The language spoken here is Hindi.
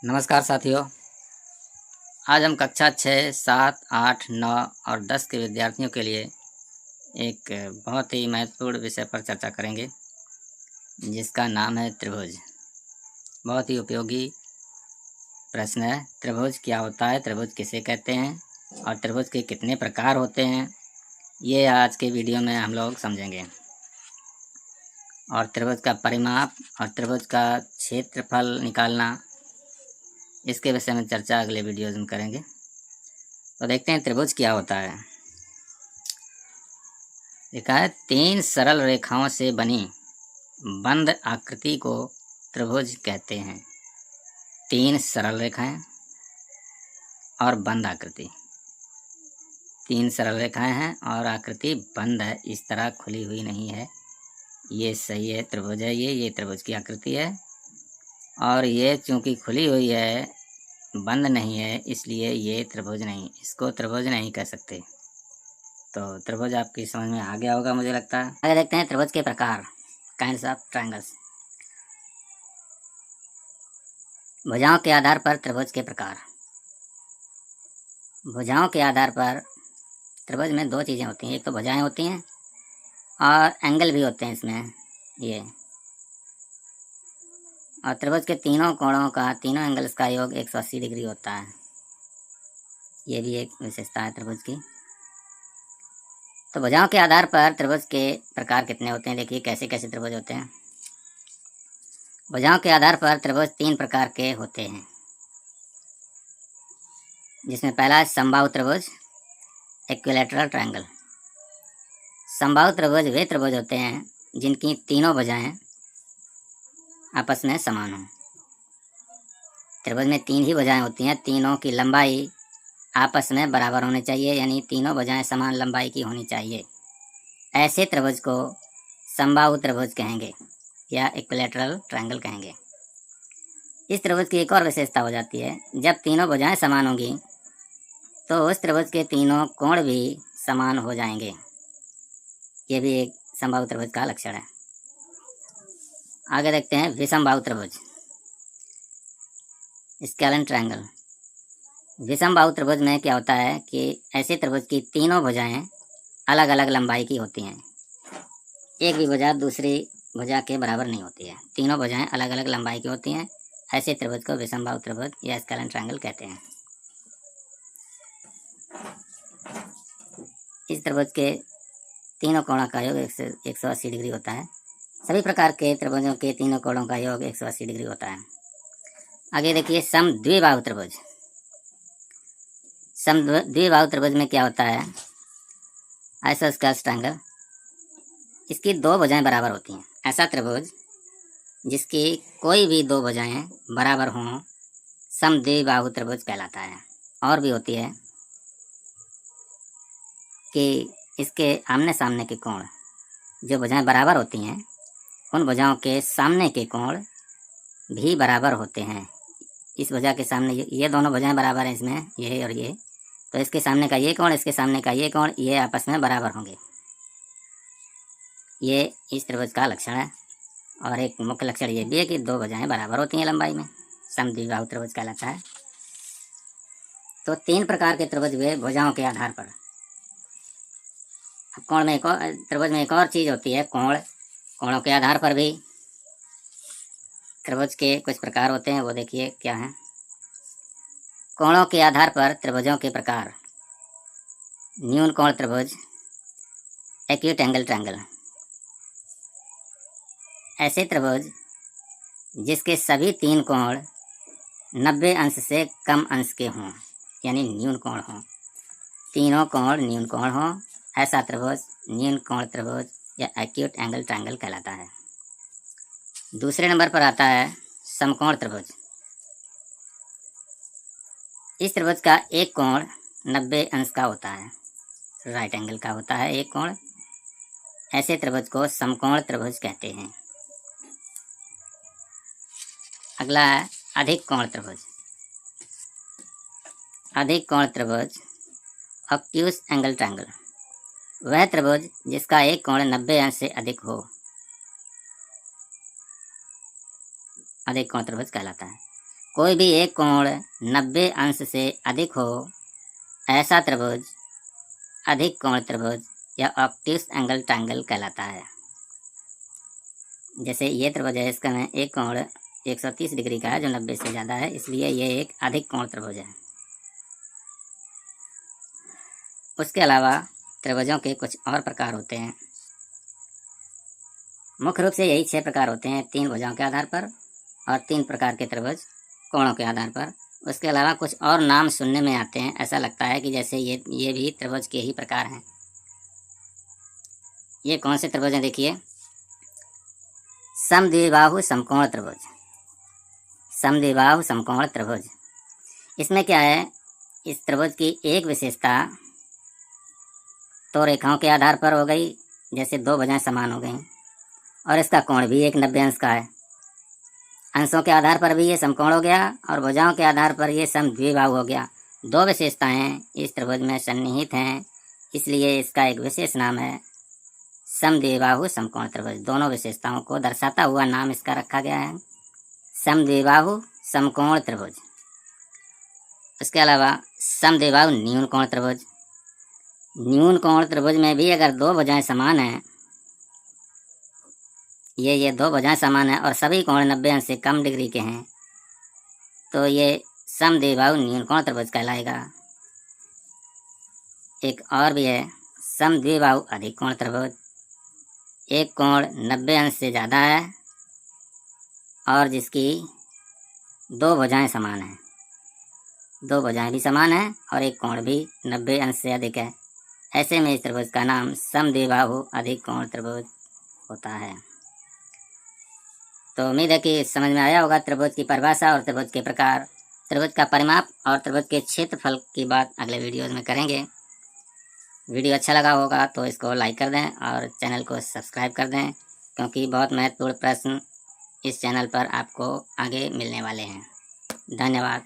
नमस्कार साथियों। आज हम कक्षा 6, 7, 8, 9 और 10 के विद्यार्थियों के लिए एक बहुत ही महत्वपूर्ण विषय पर चर्चा करेंगे, जिसका नाम है त्रिभुज। बहुत ही उपयोगी प्रश्न है। त्रिभुज क्या होता है, त्रिभुज किसे कहते हैं और त्रिभुज के कितने प्रकार होते हैं, ये आज के वीडियो में हम लोग समझेंगे। और त्रिभुज का परिमाप और त्रिभुज का क्षेत्रफल निकालना, इसके विषय में चर्चा अगले वीडियोज में करेंगे। तो देखते हैं त्रिभुज क्या होता है। लिखा है 3 सरल रेखाओं से बनी बंद आकृति को त्रिभुज कहते हैं। 3 सरल रेखाएं और बंद आकृति। 3 सरल रेखाएं हैं और आकृति बंद है, इस तरह खुली हुई नहीं है। ये सही है, त्रिभुज है ये त्रिभुज की आकृति है। और ये चूंकि खुली हुई है, बंद नहीं है, इसलिए ये त्रिभुज नहीं, इसको त्रिभुज नहीं कह सकते। तो त्रिभुज आपकी समझ में आ गया होगा मुझे लगता है। आगे देखते हैं त्रिभुज के प्रकार, काइंड्स ऑफ ट्रायंगल्स। भुजाओं के आधार पर त्रिभुज के प्रकार। भुजाओं के आधार पर त्रिभुज में 2 चीज़ें होती हैं, एक तो भुजाएं होती हैं और एंगल भी होते हैं इसमें ये। और त्रिभुज के तीनों कोणों का, तीनों एंगल्स का योग 180 डिग्री होता है। ये भी एक विशेषता है त्रिभुज की। तो भुजाओं के आधार पर त्रिभुज के प्रकार कितने होते हैं, देखिए कैसे कैसे त्रिभुज होते हैं। भुजाओं के आधार पर त्रिभुज 3 प्रकार के होते हैं, जिसमें पहला है समबाहु त्रिभुज, इक्विलैटरल ट्रायंगल। समबाहु त्रिभुज वे त्रिभुज होते हैं जिनकी तीनों भुजाएं आपस में समान हों। त्रिभुज में 3 ही भुजाएं होती हैं, तीनों की लंबाई आपस में बराबर होनी चाहिए, यानी तीनों भुजाएं समान लंबाई की होनी चाहिए। ऐसे त्रिभुज को समबाहु त्रिभुज कहेंगे या इक्विलैटरल ट्रायंगल कहेंगे। इस त्रिभुज की एक और विशेषता हो जाती है, जब तीनों भुजाएं समान होंगी तो उस त्रिभुज के तीनों कोण भी समान हो जाएंगे। ये भी एक समबाहु त्रिभुज का लक्षण है। आगे देखते हैं विषमबाहु त्रिभुज, स्केलन ट्रायंगल। विषमबाहु त्रिभुज में क्या होता है कि ऐसे त्रिभुज की तीनों भुजाएं अलग अलग लंबाई की होती हैं। एक भी भुजा दूसरी भुजा के बराबर नहीं होती है, तीनों भुजाएं अलग अलग लंबाई की होती हैं। ऐसे त्रिभुज को विषमबाहु त्रिभुज या स्केलन ट्रायंगल कहते हैं। इस त्रिभुज के तीनों कोणों का योग 180 डिग्री होता है। सभी प्रकार के त्रिभुजों के तीनों कोणों का योग 180 डिग्री होता है। आगे देखिए समद्विबाहु त्रिभुज। समद्विबाहु त्रिभुज में क्या होता है, आइसोस्केलस ट्रायंगल। इसकी 2 भुजाएं बराबर होती हैं। ऐसा त्रिभुज जिसकी कोई भी 2 भुजाएं बराबर हों समद्विबाहु त्रिभुज कहलाता है। और भी होती है कि इसके आमने सामने के कोण, जो भुजाएं बराबर होती हैं, उन भुजाओं के सामने के कोण भी बराबर होते हैं। इस भुजा के सामने ये दोनों भुजाएं बराबर हैं, इसमें ये और ये, तो इसके सामने का ये कोण, इसके सामने का ये कोण, ये आपस में बराबर होंगे। ये इस त्रिभुज का लक्षण है। और एक मुख्य लक्षण ये भी है कि 2 भुजाएं बराबर होती हैं लंबाई में, समद्विबाहु त्रिभुज कहलाता है। तो 3 प्रकार के त्रिभुज हुए भुजाओं के आधार पर। अब कोण में एक और, त्रिभुज में एक और चीज होती है, कोण। कोणों के आधार पर भी त्रिभुज के कुछ प्रकार होते हैं, वो देखिए क्या है। कोणों के आधार पर त्रिभुजों के प्रकार। न्यून कोण त्रिभुज, एक्यूट एंगल ट्रायंगल। ऐसे त्रिभुज जिसके सभी 3 कोण 90 अंश से कम अंश के हों, यानी न्यून कोण हों, तीनों कोण न्यून कोण हों, ऐसा त्रिभुज न्यून कोण त्रिभुज या एक्यूट एंगल ट्रायंगल कहलाता है। दूसरे नंबर पर आता है समकोण त्रिभुज। इस त्रिभुज का एक कोण 90 अंश का होता है, राइट एंगल का होता है एक कोण। ऐसे त्रिभुज को समकोण त्रिभुज कहते हैं। अगला है अधिक कोण त्रिभुज। अधिक कोण त्रिभुज, ऑब्ट्यूज एंगल ट्रायंगल। वह त्रिभुज जिसका एक कोण 90 अंश से अधिक हो, अधिक कोण त्रिभुज कहलाता है। कोई भी एक कोण 90 अंश से अधिक हो, ऐसा त्रिभुज अधिक कोण त्रिभुज या ऑब्ट्यूस एंगल ट्रायंगल कहलाता है। जैसे ये त्रिभुज है, इसका में एक कोण 130 डिग्री का है जो 90 से ज़्यादा है, इसलिए ये एक अधिक कोण त्रिभुज है। उसके अलावा त्रिभुजों के कुछ और प्रकार होते हैं। मुख्य रूप से यही 6 प्रकार होते हैं, 3 भुजाओं के आधार पर और 3 प्रकार के त्रिभुज कोणों के आधार पर। उसके अलावा कुछ और नाम सुनने में आते हैं, ऐसा लगता है कि जैसे ये भी त्रिभुज के ही प्रकार हैं। ये कौन से त्रिभुज हैं देखिए। समद्विबाहु समकोण त्रिभुज। समद्विबाहु समकोण त्रिभुज, इसमें क्या है, इस त्रिभुज की एक विशेषता तो रेखाओं के आधार पर हो गई, जैसे 2 भुजाएं समान हो गई, और इसका कोण भी एक 90 अंश का है। अंशों के आधार पर भी ये समकोण हो गया और भुजाओं के आधार पर ये समद्विबाहु हो गया। 2 विशेषताएं इस त्रिभुज में सन्निहित हैं, इसलिए इसका एक विशेष नाम है समद्विबाहु समकोण त्रिभुज। दोनों विशेषताओं को दर्शाता हुआ नाम इसका रखा गया है समद्विबाहु समकोण त्रिभुज। उसके अलावा समद्विबाहु न्यून कोण त्रिभुज। न्यून कोण त्रिभुज में भी अगर 2 भुजाएं समान हैं, ये 2 भुजाएं समान हैं और सभी कोण 90 अंश से कम डिग्री के हैं, तो ये समद्विबाहु न्यून कोण त्रिभुज कहलाएगा। एक और भी है समद्विबाहु अधिक कोण त्रिभुज। एक कोण 90 अंश से ज़्यादा है और जिसकी 2 भुजाएं समान हैं, 2 भुजाएं भी समान हैं और एक कोण भी 90 अंश से अधिक है। ऐसे में इस त्रिभुज का नाम समद्विबाहु अधिक कोण त्रिभुज होता है। तो उम्मीद है कि समझ में आया होगा त्रिभुज की परिभाषा और त्रिभुज के प्रकार। त्रिभुज का परिमाप और त्रिभुज के क्षेत्रफल की बात अगले वीडियोज़ में करेंगे। वीडियो अच्छा लगा होगा तो इसको लाइक कर दें और चैनल को सब्सक्राइब कर दें, क्योंकि बहुत महत्वपूर्ण प्रश्न इस चैनल पर आपको आगे मिलने वाले हैं। धन्यवाद।